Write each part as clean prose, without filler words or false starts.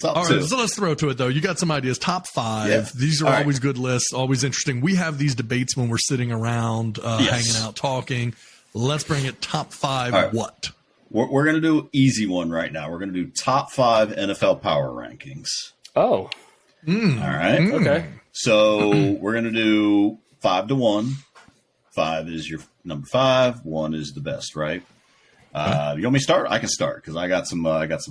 Top All two. right, so let's throw to it, though. You got some ideas. Top 5. Yeah. These are All right. always good lists, always interesting. We have these debates when we're sitting around, hanging out, talking. Let's bring it top 5. All right. What? We're going to do easy one right now. We're going to do top 5 NFL power rankings. Oh. All right. Okay. So we're going to do 5 to 1. 5 is your number 5. 1 is the best, right? You want me to start? I can start because I got some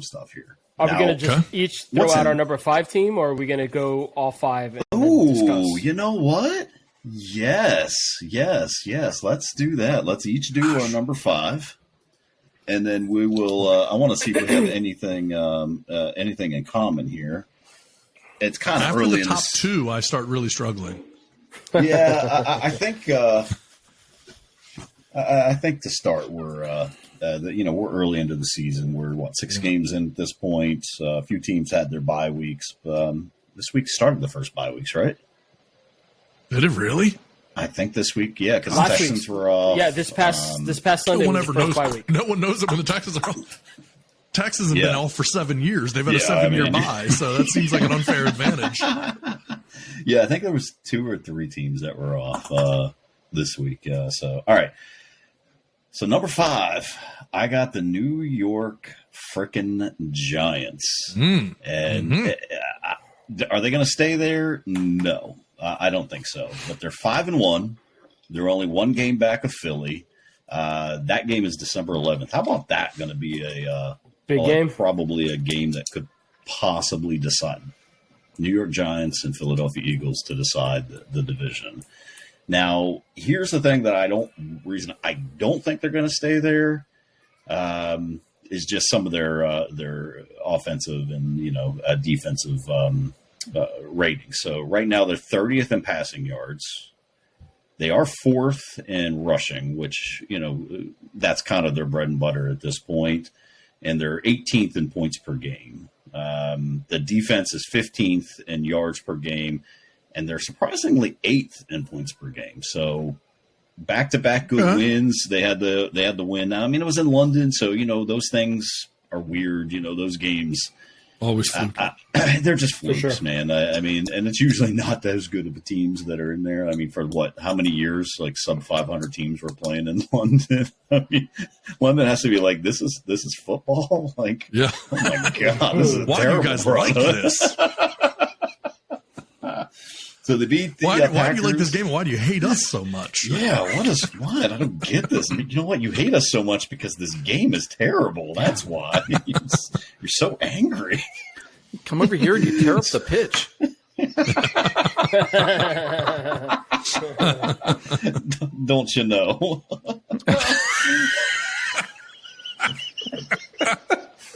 stuff here. Are we going to just each throw what's out in- our number 5 team, or are we going to go all 5 and then Oh, discuss? you know what? Yes. Let's do that. Let's each do our number 5, and then we will. I want to see if we have anything in common here. It's kind of After early the in top this. 2, I start really struggling. Yeah, I think. I think to start, we're early into the season. We're 6 games in at this point. A few teams had their bye weeks. This week started the first bye weeks, right? Did it really? I think this week, yeah, because the Last Texans week. were off. Yeah, this past No Sunday one was the ever first bye knows. week. No one knows it when the Texans are off. Texans have Yeah. been off for 7 years. They've had a Yeah, 7-year I mean- bye, so that seems like an unfair advantage. Yeah, I think there was 2 or 3 teams that were off this week. So, all right. So number 5, I got the New York frickin' Giants, and are they going to stay there? No, I don't think so. But they're 5-1. They're only 1 game back of Philly. That game is December 11th. How about that? Going to be a Big game? Probably a game that could possibly decide New York Giants and Philadelphia Eagles to decide the division. Now, here's the thing that I don't think they're going to stay there is just some of their offensive and defensive ratings. So right now they're 30th in passing yards. They are 4th in rushing, which that's kind of their bread and butter at this point, and they're 18th in points per game. The defense is 15th in yards per game, and they're surprisingly 8th in points per game. So back-to-back good wins. They had the win. I mean, it was in London, so those things are weird. Those games Always fluky. they're just flukes, sure. man. I mean, and it's usually not as good of the teams that are in there. I mean, for how many years, like sub 500 teams were playing in London. I mean, London has to be like, this is football. Like, Yeah. oh my god, this is Why do terrible, you guys bro. like this? So they beat the Why do you Packers. like this game? And why do you hate us so much? Yeah, what? I don't get this. You know what? You hate us so much because this game is terrible. That's why. You're so angry. Come over here and you tear up the pitch. Don't you know?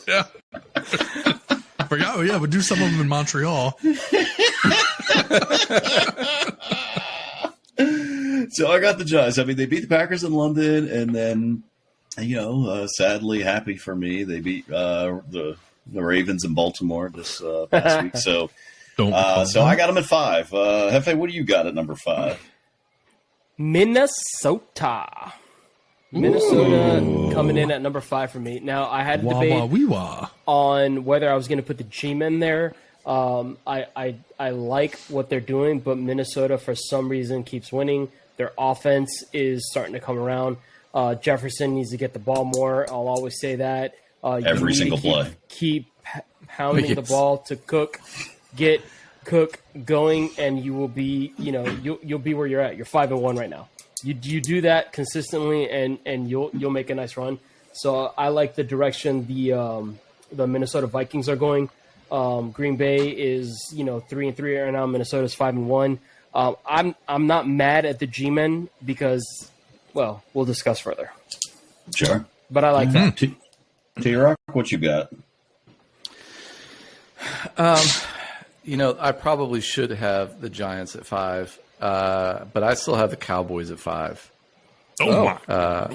Yeah. Forgot. Yeah, but do some of them in Montreal. So I got the Giants. I mean, they beat the Packers in London, and then, sadly, happy for me, they beat the Ravens in Baltimore this past week. So, so I got them at 5. Hefe, what do you got at number 5? Minnesota. Minnesota coming in at number 5 for me. Now, I had a debate on whether I was going to put the G-Men there. I like what they're doing, but Minnesota, for some reason, keeps winning. Their offense is starting to come around. Jefferson needs to get the ball more. I'll always say that. Every single play. Keep pounding the ball to get Cook going, and you will be, you'll be where you're at. You're 5-1 right now. You do that consistently, and you'll make a nice run. So I like the direction the Minnesota Vikings are going. Green Bay is 3-3 right now. Minnesota's 5-1. I'm not mad at the G-Men because, well, we'll discuss further. Sure. But I like that. T-Rock, what you got? I probably should have the Giants at 5, but I still have the Cowboys at 5. Wow. Yeah.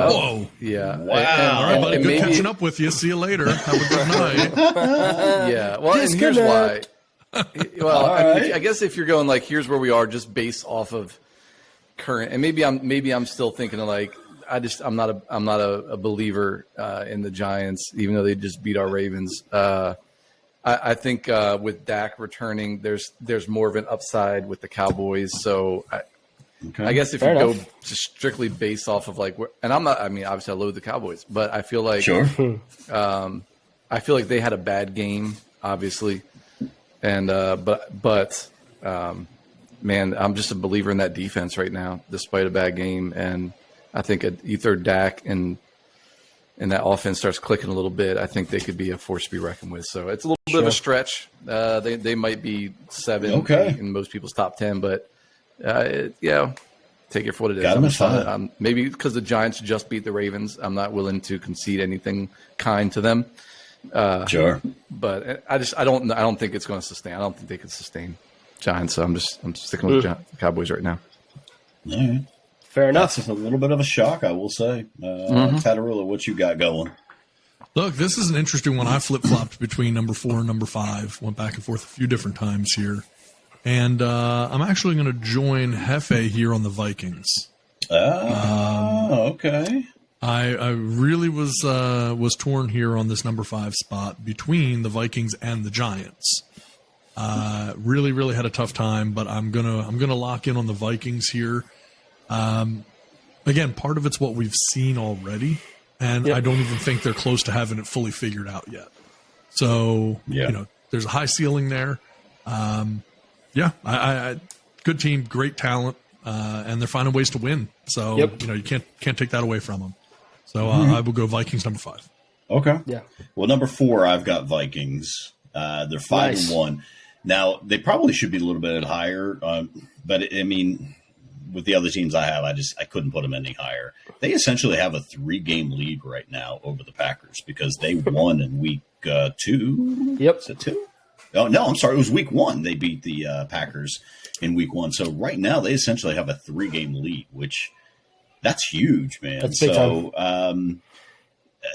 Whoa. Yeah. Wow. All right, buddy. and Good maybe- catching up with you. See you later. Have a good night. Yeah. Well, and here's why. Well, right. I guess if you're going like, here's where we are, just based off of current, and maybe I'm still thinking of like, I'm not a believer in the Giants, even though they just beat our Ravens. I think with Dak returning, there's more of an upside with the Cowboys. So I guess if go just strictly based off of like, and I'm not. I mean, obviously I loathe the Cowboys, but I feel like I feel like they had a bad game, obviously, and but man, I'm just a believer in that defense right now, despite a bad game, and I think either Dak and that offense starts clicking a little bit, I think they could be a force to be reckoned with. So it's a little bit of a stretch. They might be 7 8 in most people's top 10, but take it for what it is. Maybe because the Giants just beat the Ravens, I'm not willing to concede anything kind to them. But I don't think it's going to sustain. I don't think they could sustain Giants. So I'm sticking with the Cowboys right now. All right. Fair enough. That's a little bit of a shock, I will say. Tatarula, what you got going? Look, this is an interesting one. I flip-flopped between number 4 and number 5. Went back and forth a few different times here. And I'm actually going to join Hefe here on the Vikings. Okay. I really was torn here on this number 5 spot between the Vikings and the Giants. Really had a tough time, but I'm gonna lock in on the Vikings here. Again, part of it's what we've seen already, and I don't even think they're close to having it fully figured out yet. So, there's a high ceiling there. I good team, great talent, and they're finding ways to win. So, you can't take that away from them. So I will go Vikings number 5. Okay. Yeah. Well, number 4, I've got Vikings. They're 5-1. Now they probably should be a little bit higher, but I mean, with the other teams I have, I couldn't put them any higher. They essentially have a 3-game lead right now over the Packers because they won in week 2. Yep. Is it 2? Oh, no, I'm sorry. It was week 1. They beat the Packers in week 1. So right now they essentially have a 3-game lead, which that's huge, man. That's big time.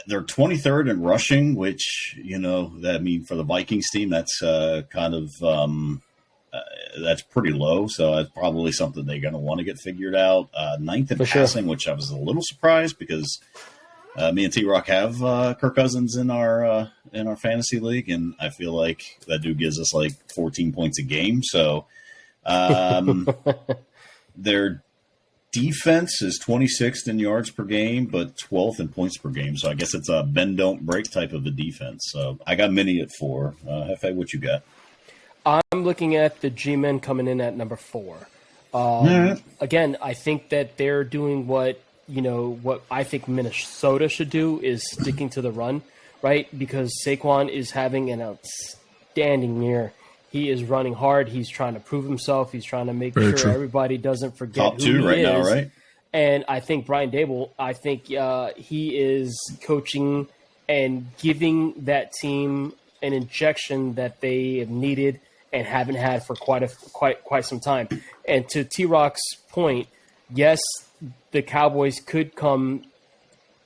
They're 23rd in rushing, which, for the Vikings team, that's that's pretty low. So it's probably something they're going to want to get figured out. 9th in passing, which I was a little surprised because me and T-Rock have Kirk Cousins in our fantasy league, and I feel like that dude gives us like 14 points a game. So their defense is 26th in yards per game, but 12th in points per game. So I guess it's a bend don't break type of a defense. So I got Mini at 4. Hefe, what you got? I'm looking at the G-Men coming in at number 4. Again, I think that they're doing what I think Minnesota should do is sticking to the run, right? Because Saquon is having an outstanding year. He is running hard. He's trying to prove himself. He's trying to make sure everybody doesn't forget top 2 who right he is. Now, right? And I think Brian Daboll, he is coaching and giving that team an injection that they have needed and haven't had for quite some time. And to T-Rock's point, yes, the Cowboys could come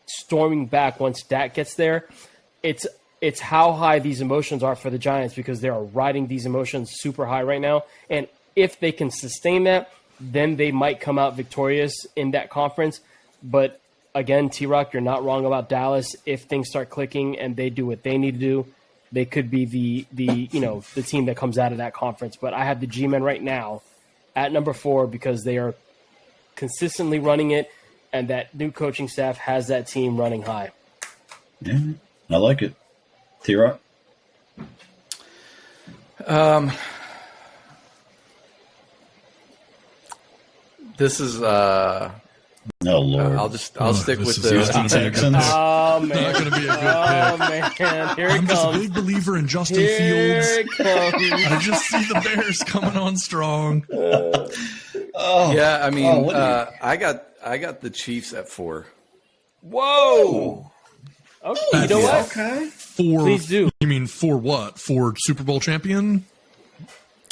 storming back once Dak gets there. It's how high these emotions are for the Giants because they are riding these emotions super high right now. And if they can sustain that, then they might come out victorious in that conference. But again, T-Rock, you're not wrong about Dallas. If things start clicking and they do what they need to do, they could be the team that comes out of that conference. But I have the G-Men right now at number 4 because they are consistently running it, and that new coaching staff has that team running high. Yeah, I like it. T-Rock? This is Oh Lord! I'll stick with the Houston Texans. Oh man, not going to be a good pick. Oh man, here it I'm just a comes. big believer in Justin Here Fields. it comes. I just see the Bears coming on strong. Yeah, I mean, I got the Chiefs at 4. Whoa. Okay, you know what? Okay. For, Please do. You mean for what? For Super Bowl champion?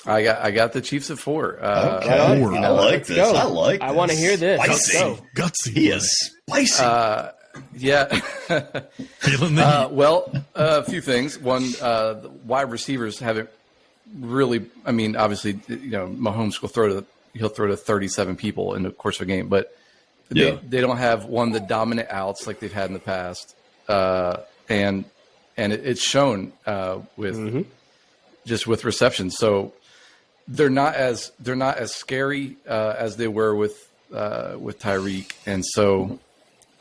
I got the Chiefs at 4. Okay. Right on. I like Let's this. go. I like this. I want to hear this. Let's Spicy. go. Gutsy. He play. is spicy. Feeling Yeah. the heat. Well, a few things. One, the wide receivers haven't really. I mean, obviously, Mahomes will he'll throw to 37 people in the course of a game, but They don't have one of the dominant outs like they've had in the past, and it's shown with just with reception. So they're not as scary as they were with Tyreek, and so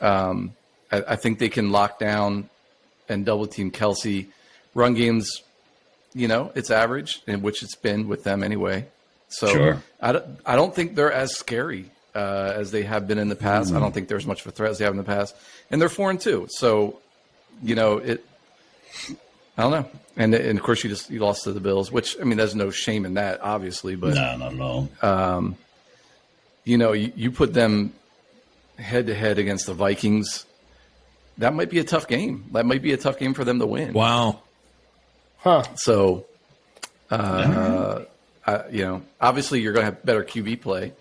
I think they can lock down and double team Kelsey. Run games, it's average, and which it's been with them anyway. So Sure. I don't think they're as scary as they have been in the past. I don't think they're as much of a threat as they have in the past, and they're 4-2. So, I don't know. And of course, you lost to the Bills, which there's no shame in that, obviously. But No, not at all. you put them head to head against the Vikings. That might be a tough game. That might be a tough game for them to win. Wow. Huh. So, obviously you're going to have better QB play.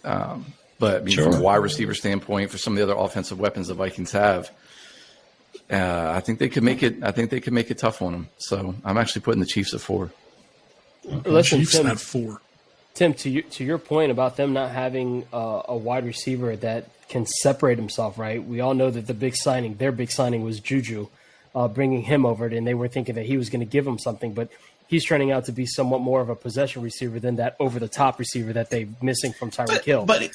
But Sure. from a wide receiver standpoint, for some of the other offensive weapons the Vikings have, I think they could make it. I think they could make it tough on them. So I'm actually putting the Chiefs at 4. Listen, Chiefs Tim, at 4. Tim, to your point about them not having a wide receiver that can separate himself, right? We all know that their big signing was Juju, bringing him over, and they were thinking that he was going to give them something, but he's turning out to be somewhat more of a possession receiver than that over-the-top receiver that they're missing from Tyreek Hill. But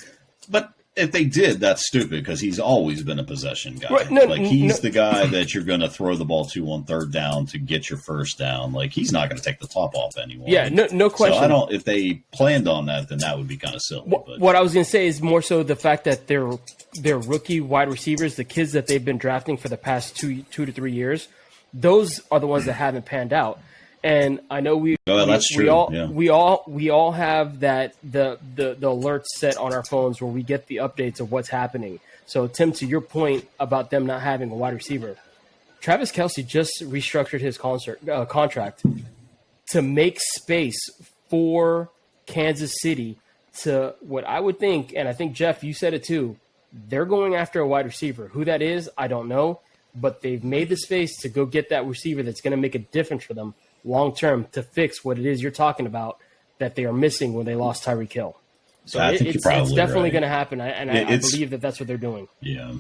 if they did, that's stupid because he's always been a possession guy. Right, he's the guy that you're going to throw the ball to on third down to get your first down. Like, he's not going to take the top off anyone. Yeah, no question. So if they planned on that, then that would be kind of silly. What I was going to say is more so the fact that they're rookie wide receivers, the kids that they've been drafting for the past 2 to 3 years, those are the ones that haven't panned out. And I know that's true. we all have that the alerts set on our phones where we get the updates of what's happening. So Tim, to your point about them not having a wide receiver, Travis Kelce just restructured his contract to make space for Kansas City to what I would think, and I think Jeff, you said it too. They're going after a wide receiver. Who that is, I don't know, but they've made the space to go get that receiver that's going to make a difference for them long term to fix what it is you're talking about that they are missing when they lost Tyreek Hill. So it's definitely going to happen, and I believe that that's what they're doing. Yeah.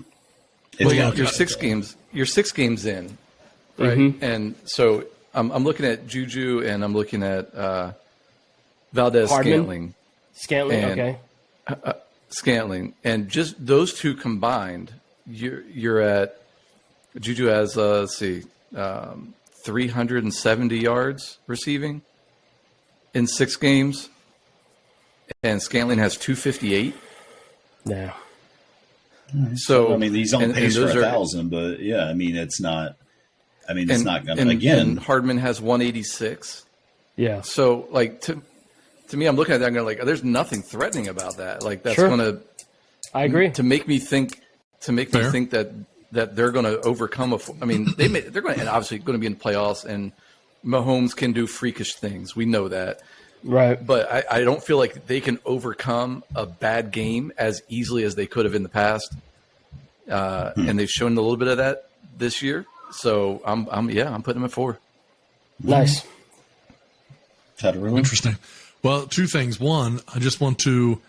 You're 6 games. You're 6 games in, right? Mm-hmm. And so I'm looking at Juju and I'm looking at Valdez Scantling, and, okay. Scantling, and just those two combined, you're at Juju has 370 yards receiving in 6 games, and Scantling has 258. Yeah. So he's on pace for 1,000, but yeah, it's not. It's not going to again. And Hardman has 186. Yeah. So to me, I'm looking at that and going there's nothing threatening about that. That's Sure. going to. I agree. To make me think that they're going to overcome they're going to obviously going to be in the playoffs, and Mahomes can do freakish things. We know that, right? But I don't feel like they can overcome a bad game as easily as they could have in the past, and they've shown a little bit of that this year. So I'm putting them at 4. Nice. Interesting. Well, 2 things. One, I just want to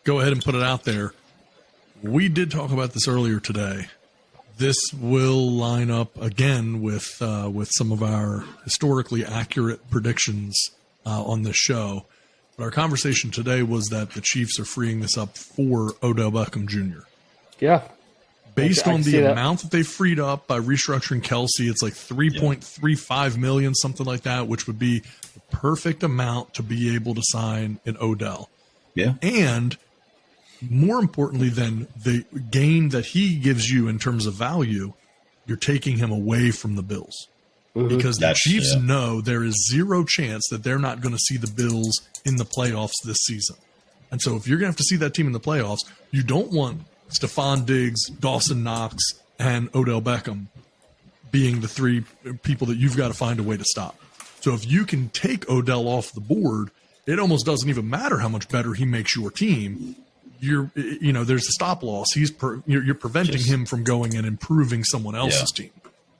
go ahead and put it out there. We did talk about this earlier today. This will line up again with some of our historically accurate predictions on this show. But our conversation today was that the Chiefs are freeing this up for Odell Beckham Jr. Yeah. Based on the amount that they freed up by restructuring Kelsey, it's like $3.35 million, something like that, which would be the perfect amount to be able to sign an Odell. Yeah. And more importantly than the gain that he gives you in terms of value, you're taking him away from the Bills. Mm-hmm. Because the Chiefs know there is 0 chance that they're not going to see the Bills in the playoffs this season. And so if you're going to have to see that team in the playoffs, you don't want Stephon Diggs, Dawson Knox, and Odell Beckham being the 3 people that you've got to find a way to stop. So if you can take Odell off the board, it almost doesn't even matter how much better he makes your team. There's a stop loss. You're preventing him from going and improving someone else's team.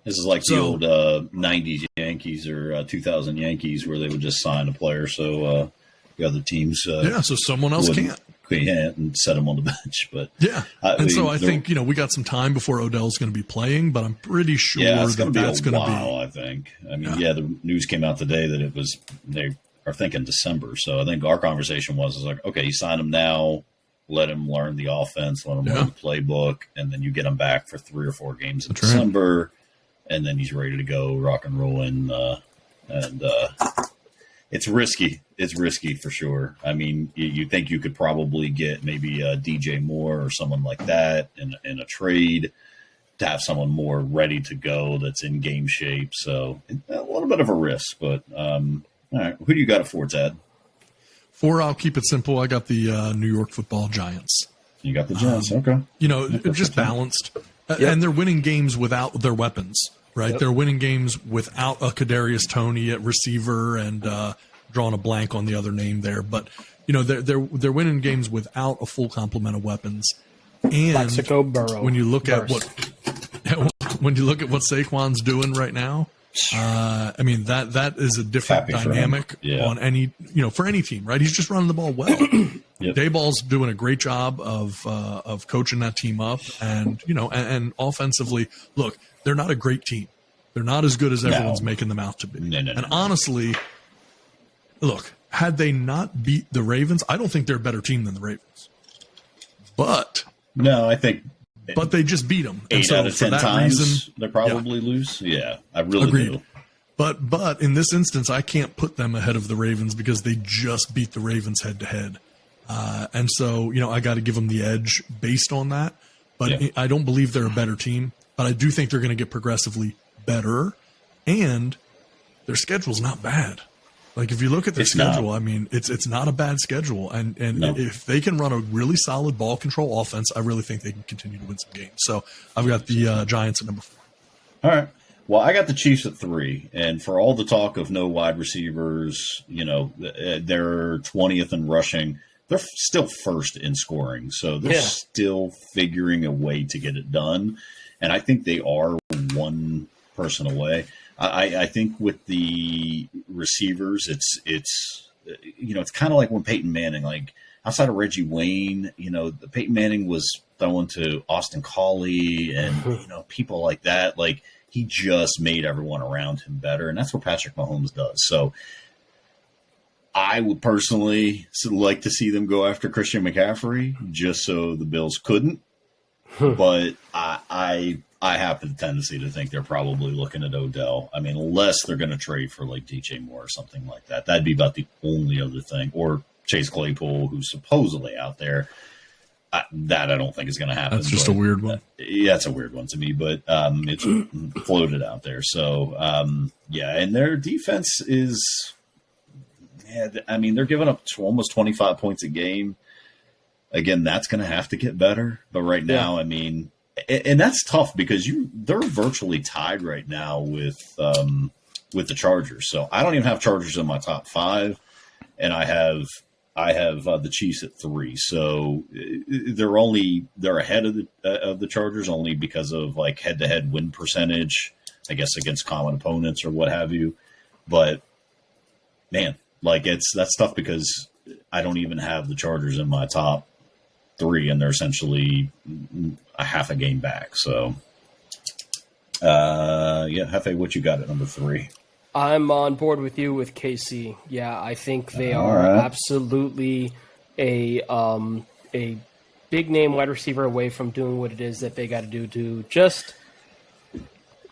This is like the old 90s Yankees or 2000 Yankees where they would just sign a player so the other teams so someone else can't. can't and set him on the bench. But yeah, and so I think we got some time before Odell's going to be playing, but I'm pretty sure it's going to be that's a while. I think. I mean, the news came out today that they are thinking December. So I think our conversation was like, okay, you sign him now, let him learn the offense, let him learn the playbook, and then you get him back for 3 or 4 games in December, and then he's ready to go, rock and roll, and it's risky. It's risky for sure. I mean, you think you could probably get maybe a DJ Moore or someone like that in a trade to have someone more ready to go that's in game shape. So a little bit of a risk, but all right. Who do you got it for, Ted? 4, I'll keep it simple. I got the New York Football Giants. You got the Giants, okay. Just balanced. And they're winning games without their weapons, right? They're winning games without a Kadarius Toney at receiver and drawing a blank on the other name there. But, they're winning games without a full complement of weapons. And Mexico Burrow. When you look at what Saquon's doing right now, I mean, that is a different dynamic on any, for any team, right? He's just running the ball well. Dayball's doing a great job of coaching that team up, and and offensively, look, they're not a great team. They're not as good as everyone's making them out to be. No. Honestly, look, had they not beat the Ravens, I don't think they're a better team than the Ravens. But no, I think. But they just beat them. 8 out of 10 times, they probably lose. Yeah, I really do. But in this instance, I can't put them ahead of the Ravens because they just beat the Ravens head to head. And so, I got to give them the edge based on that. But I don't believe they're a better team. But I do think they're going to get progressively better. And their schedule's not bad. Like, if you look at their schedule, I mean, it's not a bad schedule. And if they can run a really solid ball control offense, I really think they can continue to win some games. So I've got the Giants at number 4. All right. Well, I got the Chiefs at 3. And for all the talk of no wide receivers, they're 20th in rushing. They're still first in scoring. So they're still figuring a way to get it done. And I think they are one person away. I think with the receivers, it's kind of like when Peyton Manning, like outside of Reggie Wayne, the Peyton Manning was throwing to Austin Collie and, people like that. Like, he just made everyone around him better. And that's what Patrick Mahomes does. So I would personally like to see them go after Christian McCaffrey just so the Bills couldn't. But I have the tendency to think they're probably looking at Odell. I mean, unless they're going to trade for like DJ Moore or something like that. That'd be about the only other thing. Or Chase Claypool, who's supposedly out there. That I don't think is going to happen. That's just a weird one. It's a weird one to me, but it's floated out there. So, and their defense is I mean, they're giving up almost 25 points a game. Again, that's going to have to get better. But right now, I mean, and that's tough because they're virtually tied right now with the Chargers. So I don't even have Chargers in my top 5, and I have the Chiefs at 3. So they're ahead of the Chargers only because of like head-to-head win percentage, I guess, against common opponents or what have you. But man, like that's tough because I don't even have the Chargers in my top 3, and they're essentially a half a game back. So, Hefe, what you got at number 3? I'm on board with you with KC. Yeah, I think they are absolutely a big name wide receiver away from doing what it is that they got to do to just,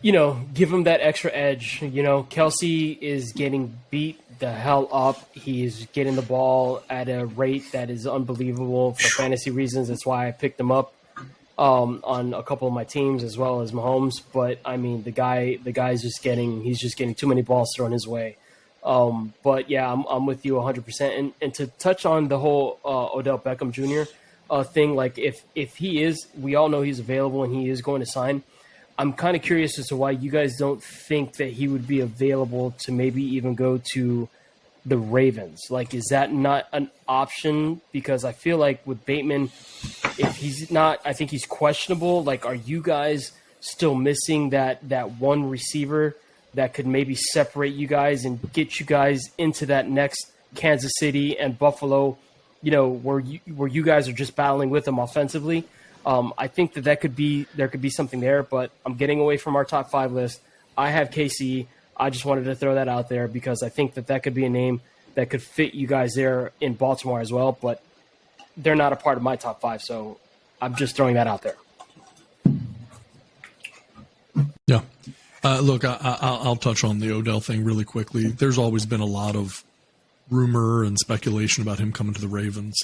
give them that extra edge. Kelsey is getting beat the hell up. He is getting the ball at a rate that is unbelievable for fantasy reasons. That's why I picked him up on a couple of my teams as well as Mahomes. But I mean, the guy's just getting too many balls thrown his way. But yeah, I'm with you 100%. And to touch on the whole Odell Beckham Jr. Thing, like if he is, we all know he's available and he is going to sign. I'm kind of curious as to why you guys don't think that he would be available to maybe even go to the Ravens. Like, is that not an option? Because I feel like with Bateman, if he's not, I think he's questionable. Like, are you guys still missing that one receiver that could maybe separate you guys and get you guys into that next Kansas City and Buffalo where you guys are just battling with them offensively. I think there could be something there, but I'm getting away from our top 5 list. I have KC. I just wanted to throw that out there because I think that could be a name that could fit you guys there in Baltimore as well, but they're not a part of my top 5, so I'm just throwing that out there. Yeah. Look, I'll touch on the Odell thing really quickly. There's always been a lot of rumor and speculation about him coming to the Ravens.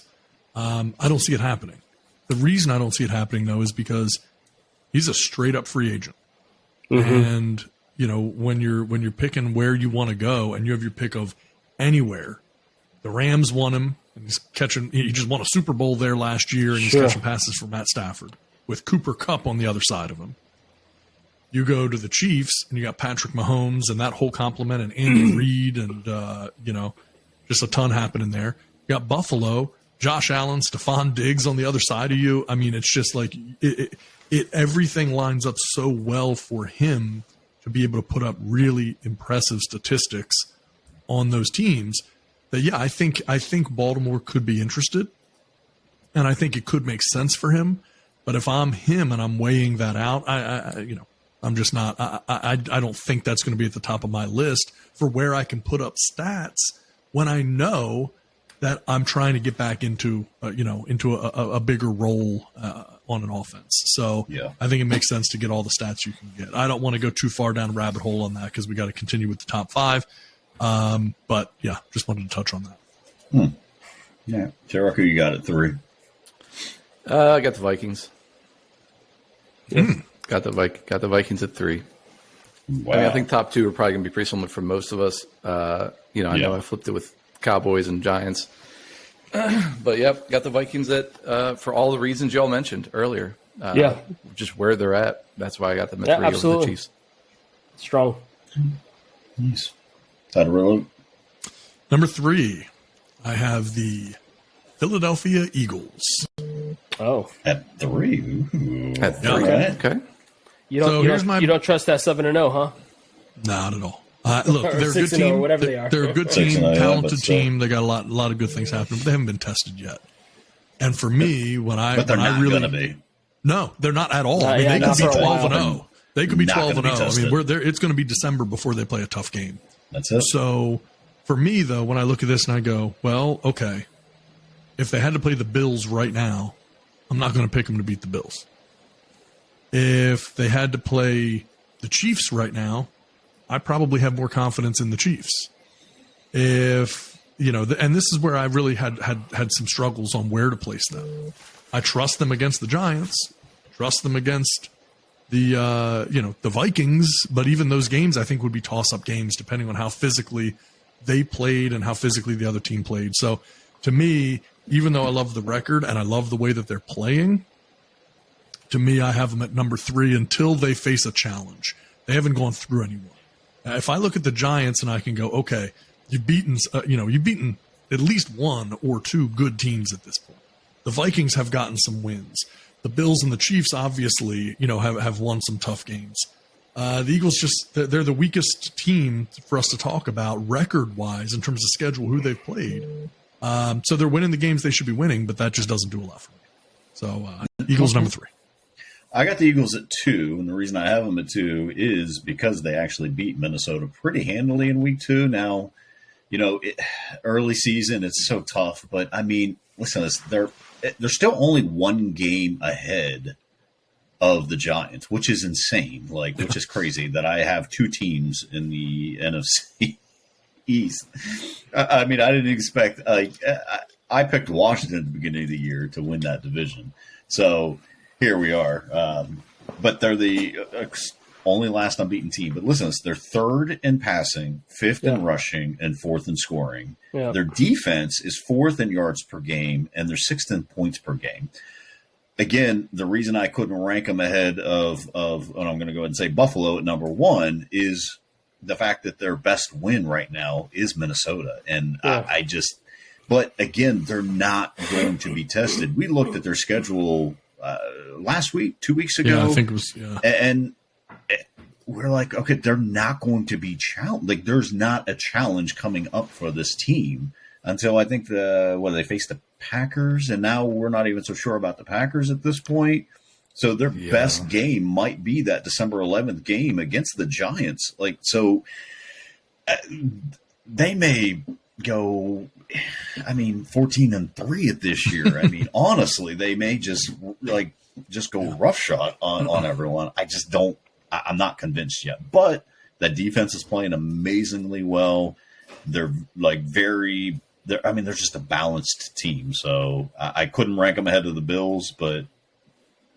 I don't see it happening. The reason I don't see it happening, though, is because he's a straight-up free agent. Mm-hmm. And, when you're picking where you want to go and you have your pick of anywhere, the Rams won him. And he just won a Super Bowl there last year, and he's catching passes for Matt Stafford with Cooper Kupp on the other side of him. You go to the Chiefs, and you got Patrick Mahomes and that whole complement, and Andy Reid, and just a ton happening there. You got Buffalo, Josh Allen, Stephon Diggs on the other side of you. I mean, it's just like everything lines up so well for him to be able to put up really impressive statistics on those teams. That I think Baltimore could be interested, and I think it could make sense for him. But if I'm him and I'm weighing that out, I'm just not. I don't think that's going to be at the top of my list for where I can put up stats when I know that I'm trying to get back into a bigger role on an offense. So I think it makes sense to get all the stats you can get. I don't want to go too far down a rabbit hole on that because we got to continue with the top 5. But just wanted to touch on that. Yeah, Jericho, you got it 3. I got the Vikings. Got the Vikings at 3. Wow. I think top 2 are probably going to be pretty similar for most of us. I know I flipped it with Cowboys and Giants, but got the Vikings at for all the reasons y'all mentioned earlier. Just where they're at. That's why I got them at 3 over the Chiefs. Strong. Nice. Federal. Number 3, I have the Philadelphia Eagles. Oh, at 3. Ooh. At 3. Right. Okay. You don't trust that 7-0, huh? Not at all. Look, they're a good 6-0, team. whatever they are. They're a good team, 6-0, talented team. They got a lot of good things happening, but they haven't been tested yet. And for me, but they're not going to be. No, they're not at all. They could be 12-0. They could be 12-0. I mean, it's going to be December before they play a tough game. That's it. So for me, though, when I look at this and I go, well, okay, if they had to play the Bills right now, I'm not going to pick them to beat the Bills. If they had to play the Chiefs right now, I probably have more confidence in the Chiefs. If, and this is where I really had some struggles on where to place them. I trust them against the Giants, trust them against the Vikings, but even those games I think would be toss-up games depending on how physically they played and how physically the other team played. So to me, even though I love the record and I love the way that they're playing, to me, I have them at number 3 until they face a challenge. They haven't gone through anyone. If I look at the Giants and I can go, okay, you've beaten at least 1 or 2 good teams at this point. The Vikings have gotten some wins. The Bills and the Chiefs obviously, have won some tough games. The Eagles they're the weakest team for us to talk about record-wise in terms of schedule, who they've played. So they're winning the games they should be winning, but that just doesn't do a lot for me. So Eagles number 3. I got the Eagles at 2, and the reason I have them at 2 is because they actually beat Minnesota pretty handily in week 2. Now, early season, it's so tough, but I mean, listen to this. They're still only 1 game ahead of the Giants, which is insane, which is crazy that I have 2 teams in the NFC East. I mean, I didn't expect I picked Washington at the beginning of the year to win that division. So here we are. But they're the only last unbeaten team. But listen, they're 3rd in passing, 5th in rushing, and 4th in scoring. Yeah. Their defense is 4th in yards per game, and they're 6th in points per game. Again, the reason I couldn't rank them ahead of and I'm going to go ahead and say Buffalo at number 1 is the fact that their best win right now is Minnesota. And but again, they're not going to be tested. We looked at their schedule last week, 2 weeks ago. Yeah, I think it was, and we're like, okay, they're not going to be challenged. There's not a challenge coming up for this team until I think they faced the Packers, and now we're not even so sure about the Packers at this point. So their best game might be that December 11th game against the Giants. Like, so they may go, 14-3 at this year. I mean, honestly, they may just go roughshod on everyone. I'm not convinced yet, but that defense is playing amazingly well. They're they're just a balanced team. So I couldn't rank them ahead of the Bills, but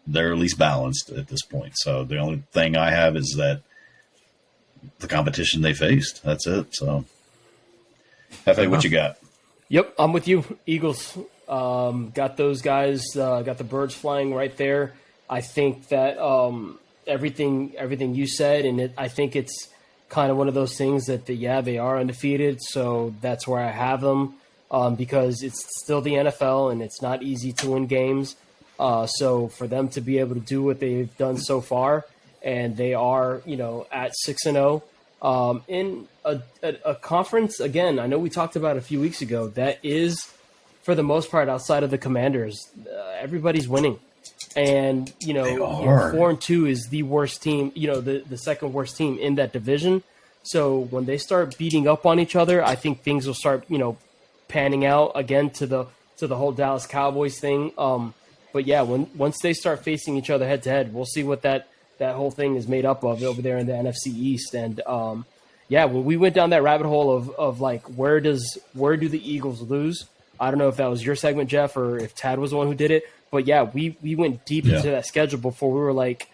they're at least balanced at this point. So the only thing I have is that the competition they faced. That's it. So, Hefe, what you got? Yep, I'm with you. Eagles. Got those guys. Got the birds flying right there. I think that everything you said, and I think it's kind of one of those things that they are undefeated. So that's where I have them because it's still the NFL and it's not easy to win games. So for them to be able to do what they've done so far, and they are, at 6-0 in a conference. Again, I know we talked about it a few weeks ago. That is, for the most part, outside of the Commanders, everybody's winning. And 4-2 is the worst team. The second worst team in that division. So when they start beating up on each other, I think things will start, panning out again to the whole Dallas Cowboys thing. But yeah, once they start facing each other head to head, we'll see what that whole thing is made up of over there in the NFC East. And when we went down that rabbit hole of like where do the Eagles lose? I don't know if that was your segment, Jeff, or if Tad was the one who did it. But yeah, we went deep into that schedule before we were like,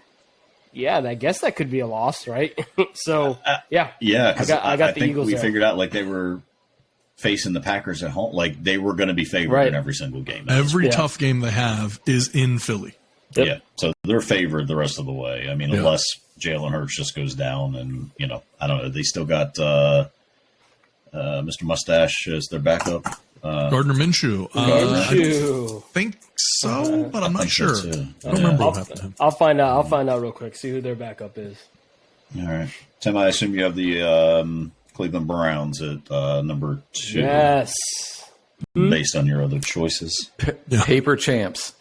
yeah, I guess that could be a loss, right? So yeah, I got the think Eagles. We figured out like they were facing the Packers at home, like they were going to be favored in every single game. Every tough game they have is in Philly. Yep. Yeah, so they're favored the rest of the way. I mean, unless Jalen Hurts just goes down, and I don't know. They still got Mr. Mustache as their backup. Gardner Minshew. I don't think so, but I'm not sure. I don't remember what happened to him. I'll find out. I'll find out real quick. See who their backup is. All right, Tim. I assume you have the Cleveland Browns at number 2. Yes. Based on your other choices. Paper champs.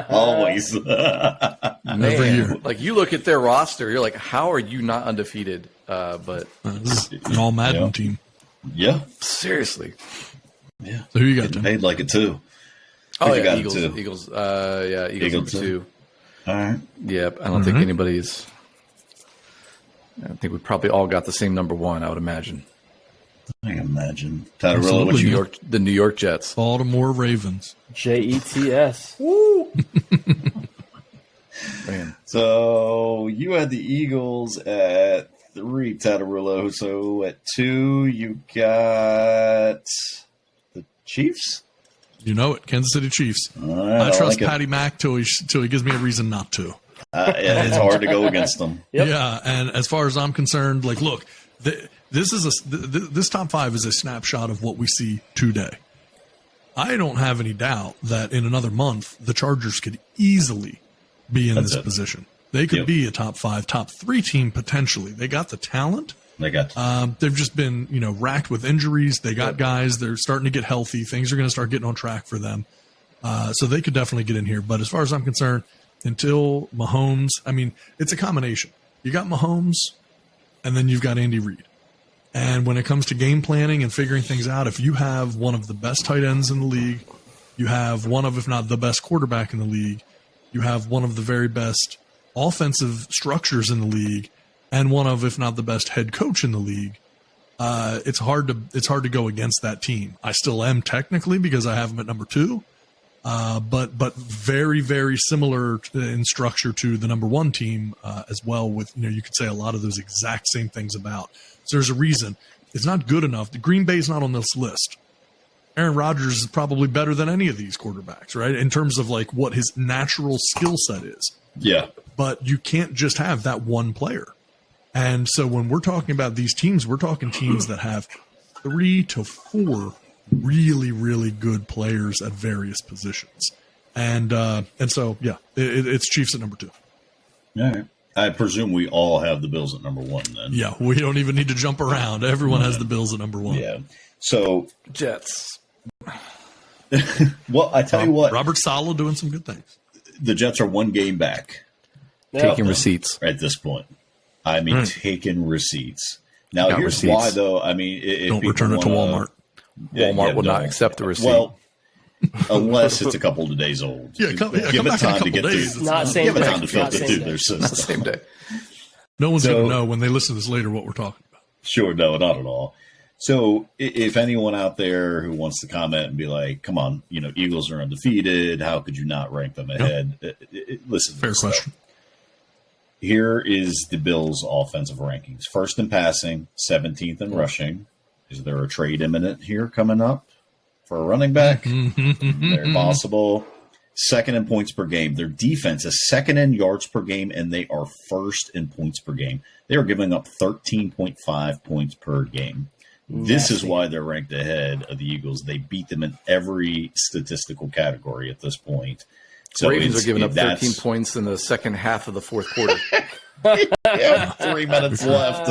Always. Every year. Like you look at their roster, you're like, how are you not undefeated? But this is an all Madden team. Yeah. Seriously. Yeah. So who you got, Tim? Paid like it too. Oh, you yeah, got Eagles. it too? Eagles. Eagles number 2. All right. Yep. I don't think anybody's. I think we probably all got the same number 1. I would imagine. I can imagine. Tatarilla, what you got? The New York Jets. Baltimore Ravens. Jets. Woo! Man. So you had the Eagles at 3, Tatarilla. So at 2, you got the Chiefs. You know it, Kansas City Chiefs. Right, I trust like Patty Mack till he gives me a reason not to. It's hard to go against them. Yep. Yeah, and as far as I'm concerned, like, look, this top 5 is a snapshot of what we see today. I don't have any doubt that in another month the Chargers could easily be in this position. They could be a top 5, top 3 team potentially. They got the talent. They got. They've just been racked with injuries. They got guys. They're starting to get healthy. Things are going to start getting on track for them. So they could definitely get in here. But as far as I'm concerned, until Mahomes, it's a combination. You got Mahomes, and then you've got Andy Reid. And when it comes to game planning and figuring things out, if you have one of the best tight ends in the league, you have one of, if not the best quarterback in the league, you have one of the very best offensive structures in the league, and one of, if not the best head coach in the league, it's hard to go against that team. I still am technically because I have them at number 2, but very, very similar in structure to the number 1 team as well. With you could say a lot of those exact same things about. So there's a reason it's not good enough. The Green Bay's not on this list. Aaron Rodgers is probably better than any of these quarterbacks, right? In terms of like what his natural skill set is. Yeah. But you can't just have that one player. And so when we're talking about these teams, we're talking teams that have 3 to 4 really, really good players at various positions. And so, yeah, it's Chiefs at number 2. All right. I presume we all have the Bills at number 1 then. Yeah, we don't even need to jump around. Everyone has the Bills at number 1. Yeah. So, Jets. well, I tell you what, Robert Saleh doing some good things. the Jets are 1 game back Taking receipts. at this point. I mean, Right. taking receipts. Now, Got here's receipts. why, though. I mean, if Don't people return it to wanna- Walmart. Walmart will not don't. accept the receipt. Well, unless it's a couple of days old. Yeah, come Give back it in a time couple to get days. through. It's Not same Give it day. time to filter Not through same their day. system. Same day. No one's So- going to know when they listen to this later what we're talking about. Sure, no, not at all. So, if anyone out there who wants to comment and be like, "Come on, Eagles are undefeated. How could you not rank them ahead?" Listen, to Fair this, question. though. Here is the Bills' offensive rankings: first in passing, 17th in rushing. Is there a trade imminent here coming up for a running back? Very possible. Second in points per game. Their defense is second in yards per game, and they are first in points per game. They are giving up 13.5 points per game. This is Nasty. why they're ranked ahead of the Eagles. They beat them in every statistical category at this point. So Ravens it's- are giving up that's- 13 points in the second half of the fourth quarter. Yeah, 3 minutes left.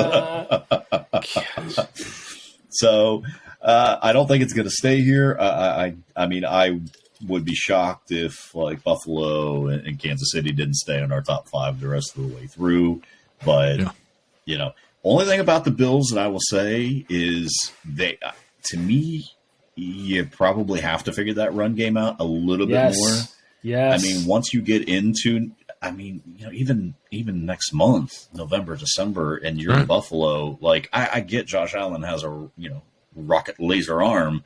So I don't think it's going to stay here. I mean, I would be shocked if like Buffalo and Kansas City didn't stay in our top 5 the rest of the way through. But only thing about the Bills that I will say is they, to me, you probably have to figure that run game out a little bit more. Yes. I mean, once you get into, even next month, November, December, and you're in Right. Buffalo, like I get Josh Allen has a rocket laser arm,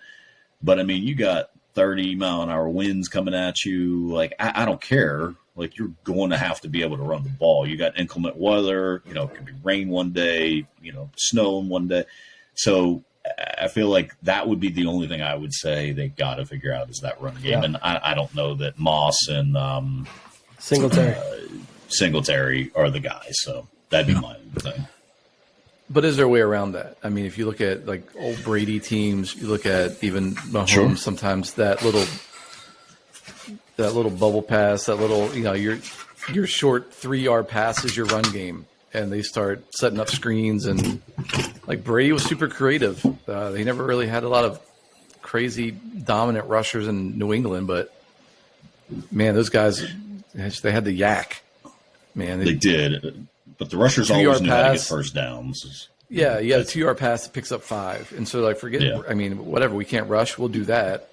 but I mean, you got 30-mile-an-hour winds coming at you. Like I don't care. Like you're going to have to be able to run the ball. You got inclement weather. It could be rain one day. Snow one day. So I feel like that would be the only thing I would say they got to figure out is that run game. Yeah. And I don't know that Moss and Singletary. Singletary are the guys. So that'd be my thing. But is there a way around that? I mean, if you look at like old Brady teams, you look at even Mahomes, Sure. sometimes that little bubble pass, that little, your short 3-yard pass is your run game. And they start setting up screens, and like Brady was super creative. They never really had a lot of crazy dominant rushers in New England, but man, those guys, they had the yak. Man, They did. But the rushers 2-yard always knew how to get pass. first downs. Yeah, the 2-yard pass that picks up 5, and so like forget. Yeah. I mean, whatever, we can't rush, we'll do that.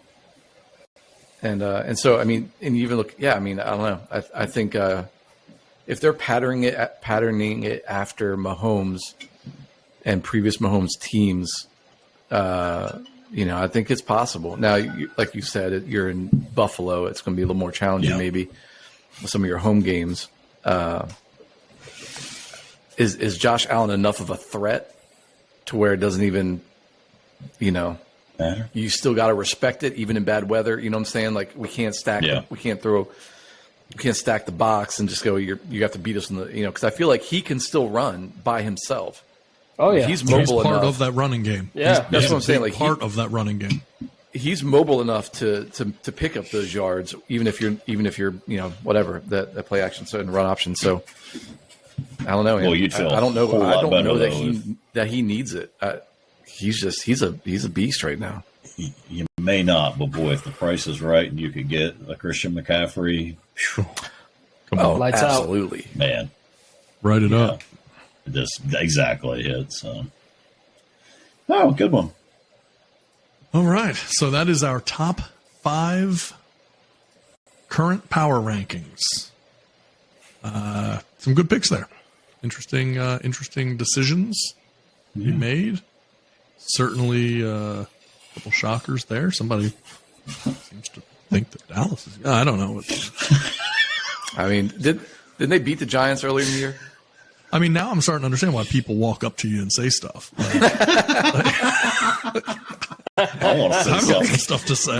And so I mean, and you even look. Yeah, I mean, I don't know. I think if they're patterning it after Mahomes and previous Mahomes teams, I think it's possible. Now, like you said, you're in Buffalo. It's going to be a little more challenging, Yeah. maybe with some of your home games. Is Josh Allen enough of a threat to where it doesn't even, Matter? you still got to respect it even in bad weather? You know what I'm saying? Like we can't stack, Yeah. we can't stack the box and just go. You have to beat us in the, because I feel like he can still run by himself. Oh yeah. He's He's mobile part enough. of that running game. Yeah. He's That's a what I'm saying, big like, part of that running game. He's mobile enough to pick up those yards, even if you're whatever that play action so and run option. So I don't know. Man. Well, you'd feel I don't know. a whole I lot don't better, know that though, he needs it. He's a beast right now. You may not, but boy, if the price is right and you could get a Christian McCaffrey, phew, Oh, Lights out. absolutely. man, Write it up. just exactly it. So, good one. All right. So that is our top 5 current power rankings. Some good picks there. Interesting decisions to be made. Certainly a couple shockers there. Somebody seems to think that Dallas is. I don't know. I mean, didn't they beat the Giants earlier in the year? I mean, now I'm starting to understand why people walk up to you and say stuff. Like, I want to say I've got some something. stuff to say.